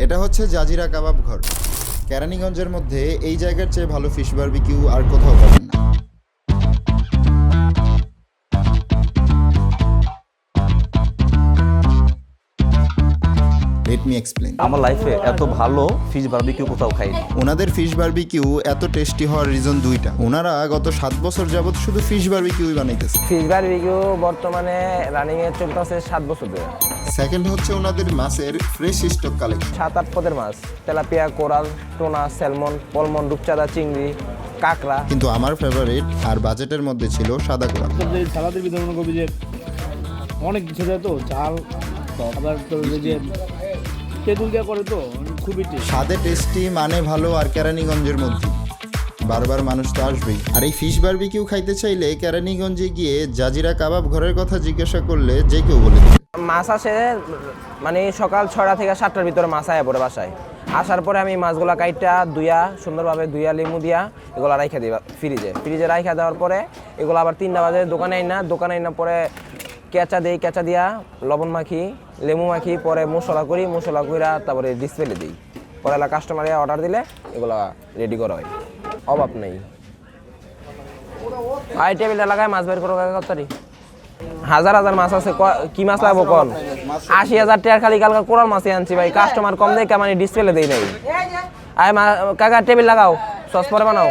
এটা হচ্ছে জাজিরা কাবাব ঘর। কেরানীগঞ্জের মধ্যে এই জায়গার চেয়ে ভালো ফিশ বারবিকিউ আর কোথাও পাবেন না। Let me explain. আমার লাইফে এত ভালো ফিশ বারবিকিউ কোথাও খাইনি। ওনাদের ফিশ বারবিকিউ এত টেস্টি হওয়ার রিজন দুইটা। ওনারা গত 7 বছর যাবত শুধু ফিশ বারবিকিউই বানাইতেছে। ফিশ বারবিকিউ বর্তমানে রানিং এ চলতেছে 7 বছর ধরে। সেকেন্ড হচ্ছে ওনাদের মাছের ফ্রেশ স্টক কালেকশন। 7-8 পদের মাছ, তেলাপিয়া, কোরাল, টোনা, স্যালমন, পলমন, রূপচাঁদা, চিংড়ি, কাঁকড়া। কিন্তু আমার ফেভারিট আর বাজেটের মধ্যে ছিল সাদা কোরাল। সালাদের ভিতরে মনে করবি যে অনেক কিছু দেয় তো, চাল, আবার তোর যে তেঁতুল দেওয়া করে তো খুবই টেস্ট। স্বাদে টেস্টি, মানে ভালো, আর কেরানীগঞ্জের মধ্যে বারবার মানুষ তো আসবেই। আর এই ফিশ বারবিকিউ খাইতে চাইলে কেরানীগঞ্জে গিয়ে জাজিরা কাবাব ঘরের কথা জিজ্ঞাসা করলে যে কেউ বলে দেবে। মাছ আসে মানে সকাল 6টা থেকে 7টার ভিতরে মাছ আয়া পড়ে বাসায়। আসার পরে আমি মাছগুলা কাইটা ধুইয়া সুন্দরভাবে ধুইয়া লেমু দিয়া এগুলো রাইখা দিই ফ্রিজে রাইখা দেওয়ার পরে এগুলো আবার 3টা বাজে দোকানে আইনা পরে কেঁচা দিয়া লবণ মাখি, লেমু মাখি, পরে মশলা কইরা তারপরে ডিসপ্লে দিই। পরে কাস্টমারে অর্ডার দিলে এগুলো রেডি করা হয়, অভাব নেই। আই টেবিলটা লাগায় মাছ বের করো কতটারি হাজার মাছ আছে। কি মাছ লাগবো কোন? 80,000 টাকার খালি কালকে কোরাল মাছই আনছি ভাই। কাস্টমার কম দেখে মানে ডিসপ্লে দেই নাই। আয় কাকা টেবিল লাগাও, সস পরে বানাও।